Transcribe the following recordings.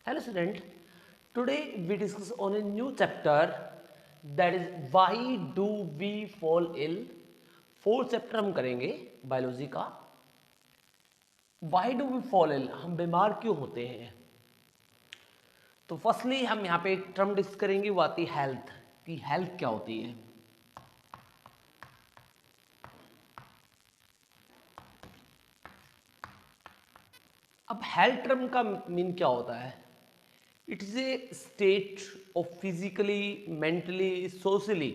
Hello student, today we discuss on a new chapter that is why do we fall ill. Fourth chapter हम करेंगे biology का। Why do we fall ill? हम बीमार क्यों होते हैं। तो फर्स्टली हम यहाँ पे एक टर्म डिस्कस करेंगे, वो आती है हेल्थ की। हेल्थ क्या होती है। अब हेल्थ टर्म का मीन क्या होता है। It is a state of physically, mentally, socially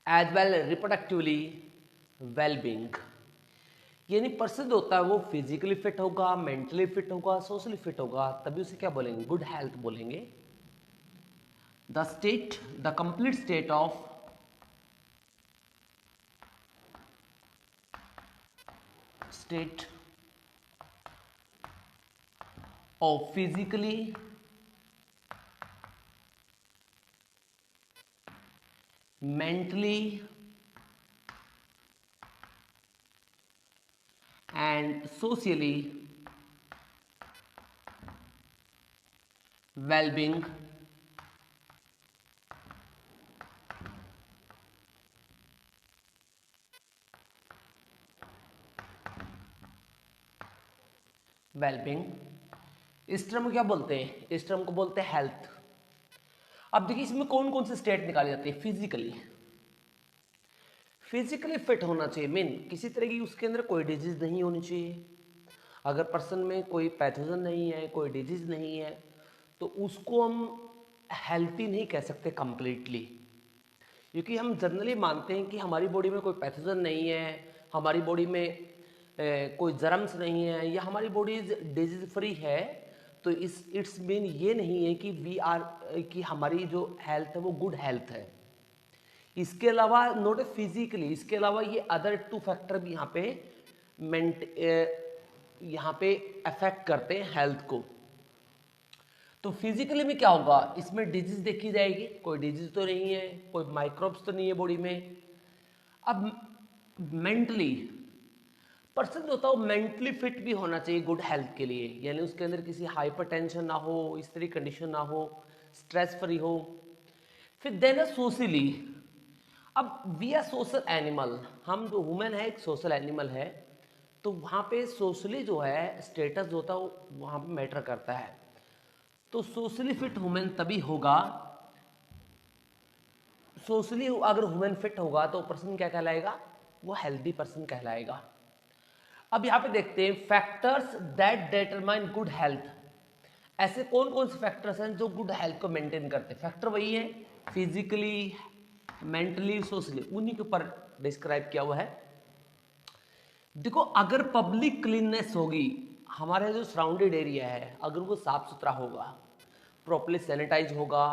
as well reproductively wellbeing. यानी पर्सन होता है वो फिजिकली फिट होगा, मेंटली फिट होगा, सोशली फिट होगा, तभी उसे क्या बोलेंगे, गुड हेल्थ बोलेंगे। The state, the complete state of physically, mentally and socially well-being इस टर्म को क्या बोलते हैं, इस टर्म को बोलते हैं हेल्थ। अब देखिए इसमें कौन कौन सी स्टेट निकाली जाती है। फिजिकली फिट होना चाहिए, मीन किसी तरह की उसके अंदर कोई डिजीज नहीं होनी चाहिए। अगर पर्सन में कोई पैथोजन नहीं है, कोई डिजीज नहीं है, तो उसको हम हेल्थी नहीं कह सकते कंप्लीटली, क्योंकि हम जनरली मानते हैं कि हमारी बॉडी में कोई पैथोजन नहीं है, हमारी बॉडी में कोई जर्म्स नहीं है, या हमारी बॉडी डिजीज फ्री है। तो इट्स मीन ये नहीं है कि कि हमारी जो हेल्थ है वो गुड हेल्थ है। इसके अलावा नॉट फिजिकली, इसके अलावा ये अदर टू फैक्टर भी यहाँ पे अफेक्ट करते हैं हेल्थ को। तो फिजिकली में क्या होगा, इसमें डिजीज देखी जाएगी, कोई डिजीज तो नहीं है, कोई माइक्रोब्स तो नहीं है बॉडी में। अब मेंटली पर्सन जो होता है वो मेंटली फिट भी होना चाहिए गुड हेल्थ के लिए, यानी उसके अंदर किसी हाइपरटेंशन ना हो, इस तरह कंडीशन ना हो, स्ट्रेस फ्री हो। फिर देन सोशली, अब वी आर सोशल एनिमल, हम जो ह्यूमन है एक सोशल एनिमल है, तो वहाँ पे सोशली जो है स्टेटस जो होता है वो वहाँ पे मैटर करता है। तो सोशली फिट ह्यूमन तभी होगा, सोशली अगर ह्यूमन फिट होगा तो पर्सन क्या कहलाएगा, वो हेल्दी पर्सन कहलाएगा। अब यहाँ पे देखते हैं factors that determine good health. ऐसे कौन कौन से फैक्टर्स हैं जो गुड हेल्थ को मेंटेन करते हैं। फैक्टर वही है, फिजिकली, मेंटली, सोशली, उन्हीं के ऊपर डिस्क्राइब किया हुआ है। देखो अगर पब्लिक क्लीननेस होगी, हमारे जो सराउंडेड एरिया है अगर वो साफ सुथरा होगा, प्रॉपर्ली सैनिटाइज होगा,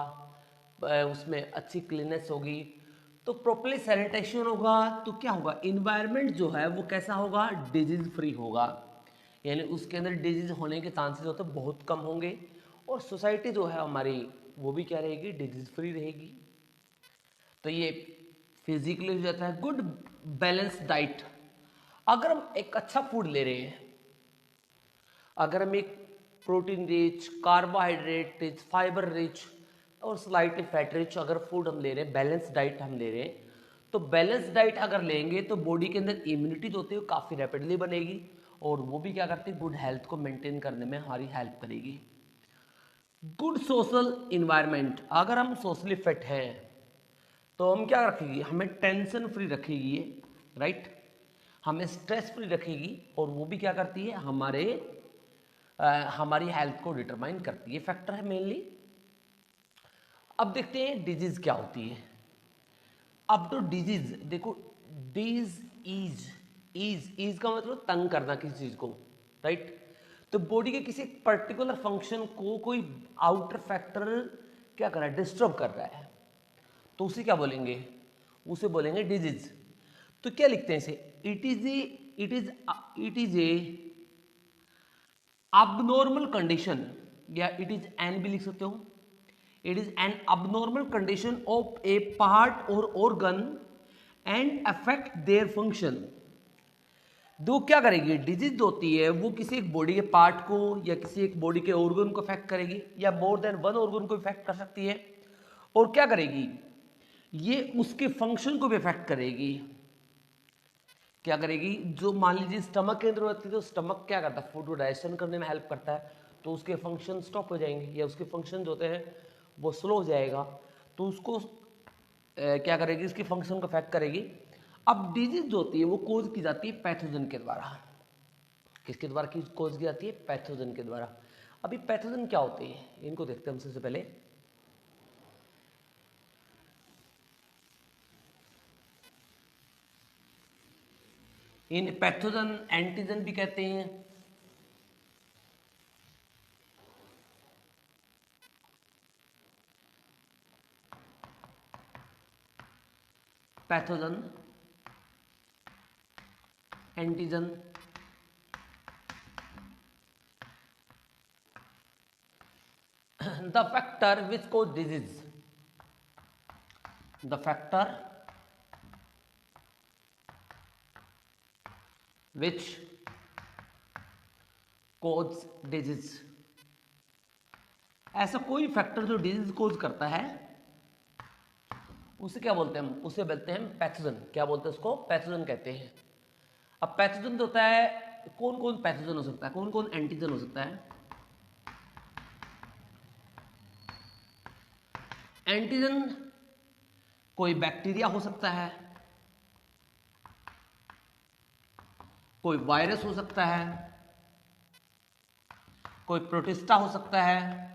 उसमें अच्छी क्लीननेस होगी, तो प्रॉपर्ली सैनिटेशन होगा, तो क्या होगा, इन्वायरमेंट जो है वो कैसा होगा, डिजीज फ्री होगा। यानी उसके अंदर डिजीज होने के चांसेस होते बहुत कम होंगे, और सोसाइटी जो है हमारी वो भी क्या रहेगी, डिजीज फ्री रहेगी। तो ये फिजिकली हो जाता है। गुड बैलेंस डाइट, अगर हम एक अच्छा फूड ले रहे हैं, अगर हम एक protein rich, carbohydrate rich, fibre rich और स्लाइटली फैट रिच अगर फूड हम ले रहे हैं, बैलेंस डाइट हम ले रहे हैं, तो बैलेंस डाइट अगर लेंगे तो बॉडी के अंदर इम्यूनिटी जो होती है वो काफ़ी रैपिडली बनेगी, और वो भी क्या करती है, गुड हेल्थ को मेंटेन करने में हमारी हेल्प करेगी। गुड सोशल इन्वायरमेंट, अगर हम सोशली फिट हैं तो हम क्या रखेगी, हमें टेंशन फ्री रखेगी ये, राइट, हमें स्ट्रेस फ्री रखेगी, और वो भी क्या करती है, हमारी हेल्थ को डिटरमाइन करती है, फैक्टर है मेनली। अब देखते हैं डिजीज क्या होती है। अब तो डिजीज देखो, डिज इज का मतलब तंग करना किसी चीज को, राइट। तो बॉडी के किसी पर्टिकुलर फंक्शन को कोई आउटर फैक्टर क्या कर रहा है, डिस्टर्ब कर रहा है, तो उसे क्या बोलेंगे, उसे बोलेंगे डिजीज। तो क्या लिखते हैं इसे, it is A abnormal condition, या इट इज एन भी लिख सकते हो, it is an abnormal condition of a part or organ and affect their function दो क्या करेगी, डिजीज होती है वो किसी एक बॉडी के पार्ट को या किसी एक बॉडी के ऑर्गन को इफेक्ट करेगी या मोर देन वन ऑर्गन को इफेक्ट कर सकती है, और क्या करेगी, ये उसके फंक्शन को भी इफेक्ट करेगी। क्या करेगी, जो मान लीजिए स्टमक के अंदर होती है तो स्टमक क्या करता है, फूड को डाइजेशन करने में हेल्प करता है, तो उसके फंक्शन स्टॉप हो जाएंगे या उसके फंक्शन जो होते हैं वो स्लो हो जाएगा, तो उसको क्या करेगी, इसकी फंक्शन को इफेक्ट करेगी। अब डिजीज जो होती है वो कोज की जाती है पैथोजन के द्वारा। किसके द्वारा की कोज की जाती है, पैथोजन के द्वारा। अभी पैथोजन क्या होते हैं इनको देखते हैं हम सबसे पहले। इन पैथोजन एंटीजन भी कहते हैं, pathogen antigen. The factor which cause disease, the factor which cause disease, ऐसा कोई फैक्टर जो डिजीज कोज करता है उसे क्या बोलते हैं हम, उसे बोलते हैं पैथोजन। क्या बोलते हैं उसको, पैथोजन कहते हैं। अब पैथोजन तो होता है, कौन कौन पैथोजन हो सकता है, कौन कौन एंटीजन हो सकता है। एंटीजन कोई बैक्टीरिया हो सकता है, कोई वायरस हो सकता है, कोई प्रोटिस्टा हो सकता है,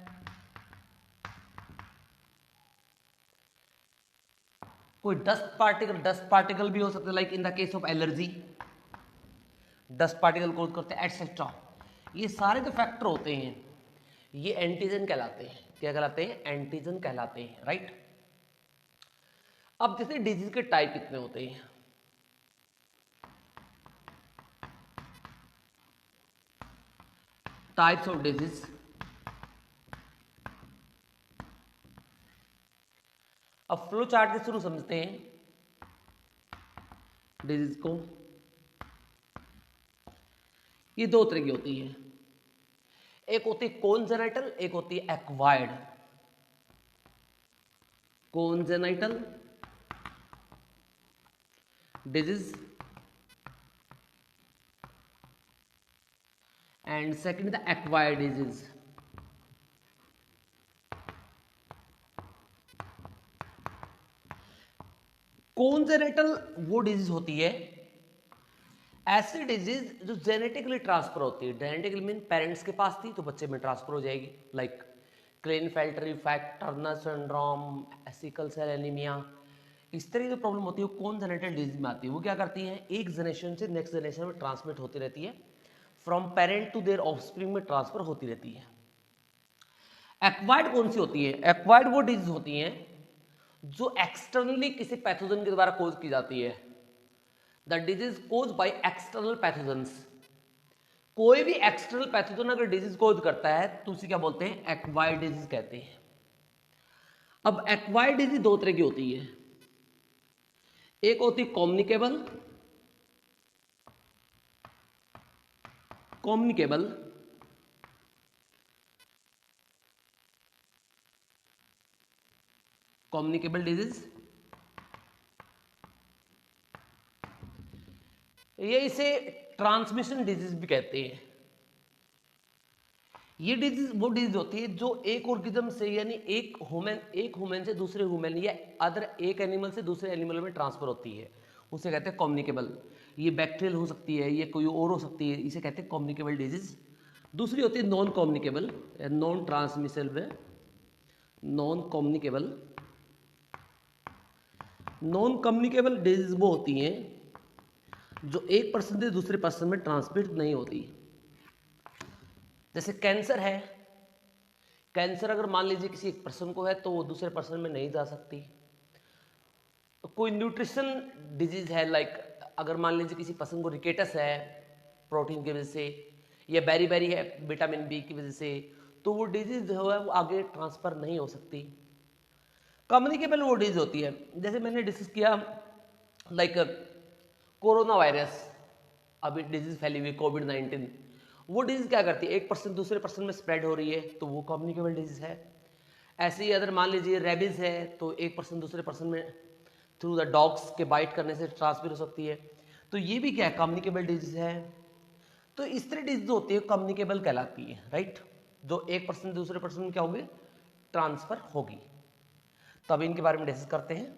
कोई डस्ट पार्टिकल भी हो सकता है, like in the case of allergy dust particle cause करते हैं एटसेट्रा। ये सारे जो फैक्टर होते हैं ये एंटीजन कहलाते हैं। क्या कहलाते हैं, एंटीजन कहलाते हैं, राइट। अब जैसे डिजीज के टाइप कितने होते हैं, टाइप्स ऑफ डिजीज। अब फ्लो चार्ट के थ्रू समझते हैं डिजीज को। ये दो तरह की होती है, एक होती है कोनजेनाइटल, एक होती है acquired. Congenital disease and second the acquired disease. Congenital वो डिजीज होती है, ऐसी डिजीज जो जेनेटिकली ट्रांसफर होती है। जेनेटिकली मीन पेरेंट्स के पास थी तो बच्चे में ट्रांसफर हो जाएगी, like Klinefelter effect, Turner syndrome, sickle cell anaemia. इस तरह की जो प्रॉब्लम होती है वो कोनजेनेटल डिजीज में आती है। वो क्या करती है, एक जनरेशन से नेक्स्ट जनरेशन में ट्रांसमिट होती रहती है, from parent to their offspring में ट्रांसफर होती रहती है। एक्वायर्ड कौन सी होती है, एक्वायर्ड वो डिजीज होती है जो एक्सटर्नली किसी पैथोजन के द्वारा कोज की जाती है। The disease cause by external pathogens. कोई भी एक्सटर्नल पैथोजन अगर डिजीज कोज करता है तो उसे क्या बोलते हैं, एक्वायर्ड डिजीज कहते हैं। अब एक्वायर्ड डिजीज दो तरह की होती है, एक होती है कम्युनिकेबल, कम्युनिकेबल कम्युनिकेबल डिजीज, ये इसे ट्रांसमिशन डिजीज भी कहते हैं। ये डिजीज वो डिजीज होती है जो एक ऑर्गेनिज्म से यानी एक ह्यूमन से दूसरे ह्यूमन या अदर एक एनिमल से दूसरे एनिमल में ट्रांसफर होती है, उसे कहते हैं कम्युनिकेबल। ये बैक्टीरियल हो सकती है, ये कोई और हो सकती है, इसे कहते हैं कम्युनिकेबल डिजीज। दूसरी होती है non communicable, non transmissible, non communicable. Non communicable disease वो होती हैं जो एक पर्सन से दूसरे पर्सन में ट्रांसमिट नहीं होती। जैसे कैंसर है, कैंसर अगर मान लीजिए किसी एक पर्सन को है तो वो दूसरे पर्सन में नहीं जा सकती। कोई न्यूट्रिशन डिजीज है, लाइक अगर मान लीजिए किसी पर्सन को रिकेटस है प्रोटीन की वजह से, या बेरी बेरी है विटामिन बी की वजह से, तो वो डिजीज जो है वो आगे ट्रांसफर नहीं हो सकती। कम्युनिकेबल वो डिजीज होती है, जैसे मैंने डिस्कस किया लाइक कोरोना वायरस। अभी डिजीज फैली हुई कोविड-19, वो डिजीज क्या करती है, एक पर्सन दूसरे पर्सन में स्प्रेड हो रही है तो वो कम्युनिकेबल डिजीज है। ऐसे ही अगर मान लीजिए रेबीज है तो एक पर्सन दूसरे पर्सन में थ्रू द डॉग्स के बाइट करने से ट्रांसफर हो सकती है, तो ये भी क्या है, कम्युनिकेबल डिजीज है। तो इस तरह डिजीज होती है कम्युनिकेबल कहलाती है, राइट, जो एक पर्सन दूसरे पर्सन में क्या होगी, ट्रांसफर होगी। तो अब इनके बारे में डिस्कस करते हैं।